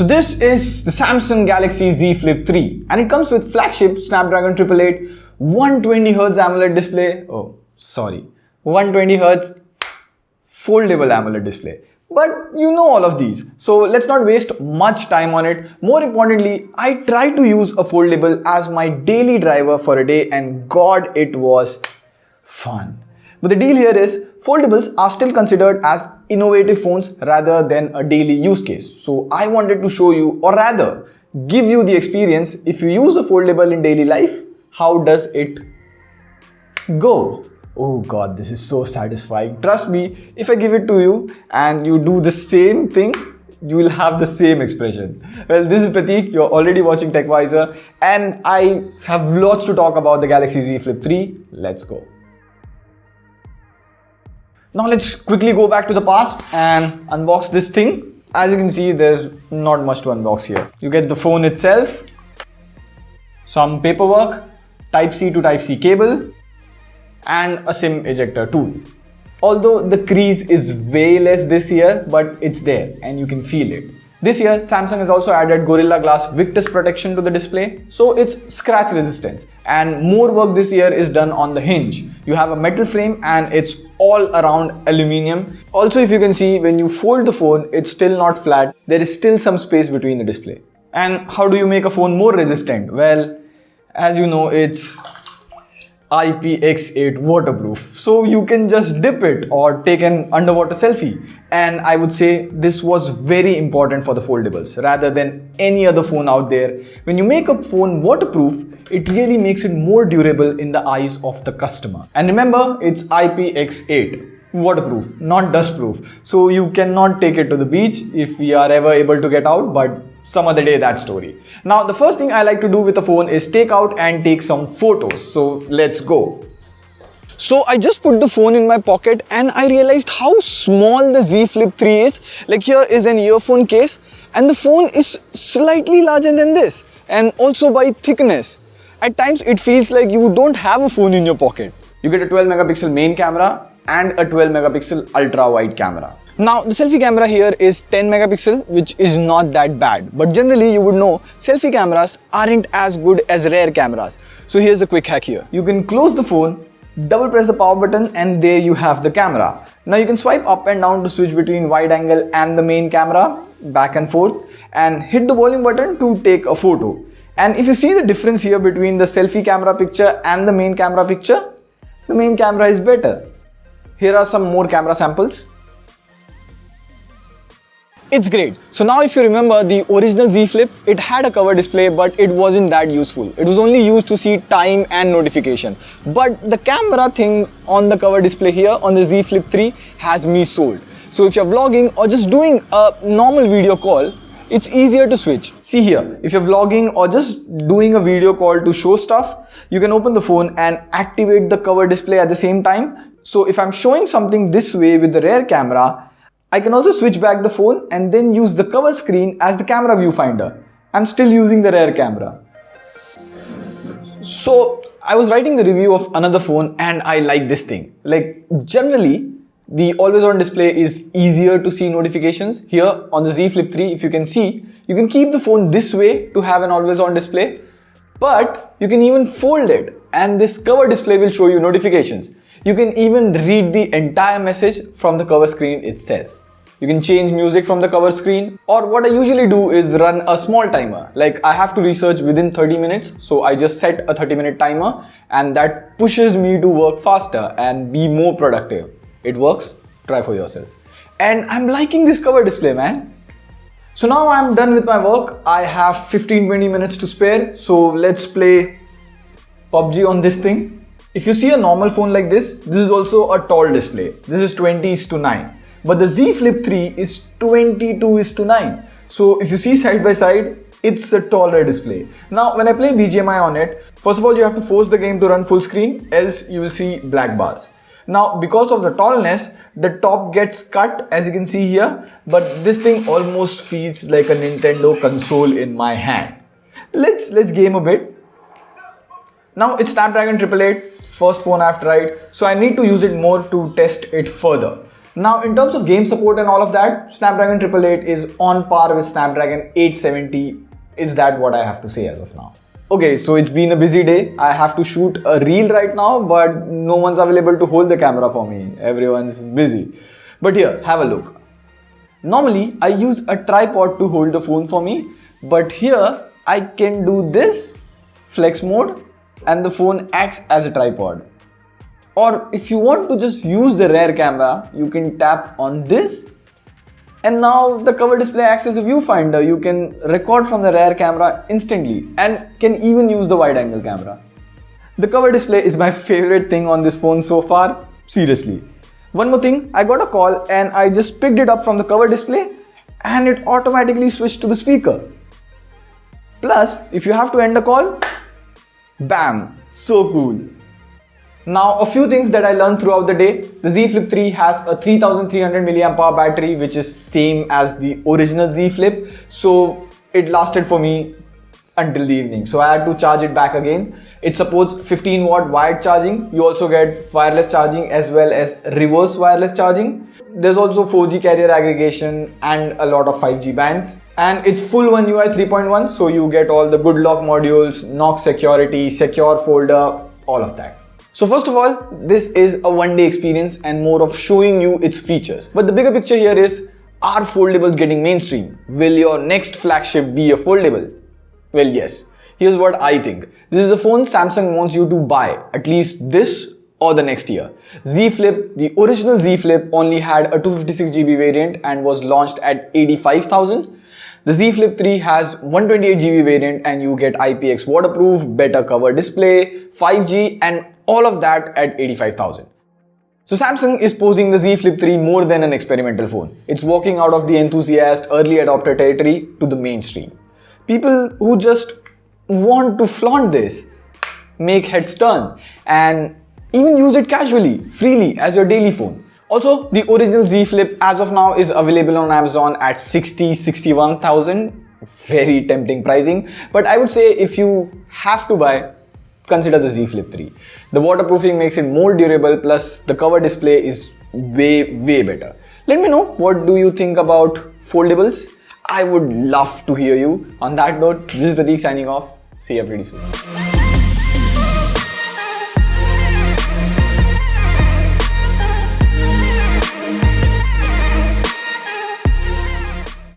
So this is the Samsung Galaxy Z Flip 3 and it comes with flagship Snapdragon 888 120Hz AMOLED display. 120Hz foldable AMOLED display. But you know all of these, so let's not waste much time on it. More importantly, I tried to use a foldable as my daily driver for a day and God, it was fun. But the deal here is, foldables are still considered as innovative phones rather than a daily use case. So I wanted to show you, or rather, give you the experience. If you use a foldable in daily life, how does it go? Oh God, this is so satisfying. Trust me, if I give it to you and you do the same thing, you will have the same expression. Well, this is Prateek, you're already watching TechVisor and I have lots to talk about the Galaxy Z Flip 3. Let's go. Now let's quickly go back to the past and unbox this thing. As you can see, there's not much to unbox here. You get the phone itself, some paperwork, Type-C to Type-C cable, and a SIM ejector tool. Although the crease is way less this year, but it's there and you can feel it. This year, Samsung has also added Gorilla Glass Victus protection to the display, so it's scratch resistance. And more work this year is done on the hinge. You have a metal frame and it's all around aluminium. Also, if you can see, when you fold the phone, it's still not flat. There is still some space between the display. And how do you make a phone more resistant? Well, as you know, it's IPX8 waterproof, so you can just dip it or take an underwater selfie. And I would say this was very important for the foldables rather than any other phone out there. When you make a phone waterproof, it really makes it more durable in the eyes of the customer. And remember, it's IPX8 waterproof, not dustproof, so you cannot take it to the beach if we are ever able to get out, but some other day that story. Now the first thing I like to do with a phone is take out and take some photos, so let's go. So I just put the phone in my pocket and I realized how small the Z Flip 3 is. Like, here is an earphone case and the phone is slightly larger than this, and also by thickness. At times it feels like you don't have a phone in your pocket. You get a 12 megapixel main camera and a 12 megapixel ultra wide camera. Now the selfie camera here is 10 megapixel, which is not that bad, but generally you would know selfie cameras aren't as good as rear cameras. So here's a quick hack here. You can close the phone, double press the power button, and there you have the camera. Now you can swipe up and down to switch between wide angle and the main camera, back and forth, and hit the volume button to take a photo. And if you see the difference here between the selfie camera picture and the main camera picture, the main camera is better. Here are some more camera samples. It's great. So now if you remember the original Z Flip, it had a cover display, but it wasn't that useful. It was only used to see time and notification. But the camera thing on the cover display here on the Z Flip 3 has me sold. So if you're vlogging or just doing a normal video call, it's easier to switch. See here, if you're vlogging or just doing a video call to show stuff, you can open the phone and activate the cover display at the same time. So if I'm showing something this way with the rear camera, I can also switch back the phone and then use the cover screen as the camera viewfinder. I'm still using the rear camera. So I was writing the review of another phone and I like this thing. Like, generally, the always on display is easier to see notifications. Here on the Z Flip 3, if you can see, you can keep the phone this way to have an always on display, but you can even fold it and this cover display will show you notifications. You can even read the entire message from the cover screen itself. You can change music from the cover screen, or what I usually do is run a small timer. Like, I have to research within 30 minutes, so I just set a 30-minute timer and that pushes me to work faster and be more productive. It works, try for yourself. And I'm liking this cover display, man. So now I'm done with my work. I have 15-20 minutes to spare, so let's play PUBG on this thing. If you see a normal phone like this is also a tall display. This is 20:9. But the Z Flip 3 is 22:9. So if you see side by side, it's a taller display. Now when I play BGMI on it, first of all you have to force the game to run full screen, else you will see black bars. Now because of the tallness, the top gets cut as you can see here, but this thing almost feels like a Nintendo console in my hand. Let's game a bit. Now it's Snapdragon 888, first phone I've tried, so I need to use it more to test it further. Now, in terms of game support and all of that, Snapdragon 888 is on par with Snapdragon 870. Is that what I have to say as of now? Okay, so it's been a busy day. I have to shoot a reel right now, but no one's available to hold the camera for me. Everyone's busy. But here, have a look. Normally, I use a tripod to hold the phone for me, but here I can do this, flex mode, and the phone acts as a tripod. Or if you want to just use the rear camera, you can tap on this, and now the cover display acts as a viewfinder. You can record from the rear camera instantly and can even use the wide angle camera. The cover display is my favorite thing on this phone so far, seriously. One more thing, I got a call and I just picked it up from the cover display and it automatically switched to the speaker. Plus, if you have to end a call, bam, so cool. Now, a few things that I learned throughout the day. The Z Flip 3 has a 3300 mAh battery, which is same as the original Z Flip. So it lasted for me until the evening. So I had to charge it back again. It supports 15 watt wired charging. You also get wireless charging as well as reverse wireless charging. There's also 4G carrier aggregation and a lot of 5G bands. And it's full One UI 3.1. So you get all the good lock modules, Knox security, secure folder, all of that. So first of all, this is a one-day experience and more of showing you its features. But the bigger picture here is, are foldables getting mainstream? Will your next flagship be a foldable? Well, yes. Here's what I think. This is a phone Samsung wants you to buy, at least this or the next year. Z Flip, the original Z Flip only had a 256GB variant and was launched at 85,000. The Z Flip 3 has 128GB variant and you get IPX waterproof, better cover display, 5G and all of that at 85,000. So Samsung is posing the Z Flip 3 more than an experimental phone. It's walking out of the enthusiast early adopter territory to the mainstream. People who just want to flaunt this, make heads turn and even use it casually, freely as your daily phone. Also, the original Z Flip as of now is available on Amazon at 61,000. Very tempting pricing. But I would say if you have to buy, consider the Z Flip 3. The waterproofing makes it more durable, plus the cover display is way better. Let me know, what do you think about foldables? I would love to hear you. On that note, this is Prateek signing off. See you pretty soon.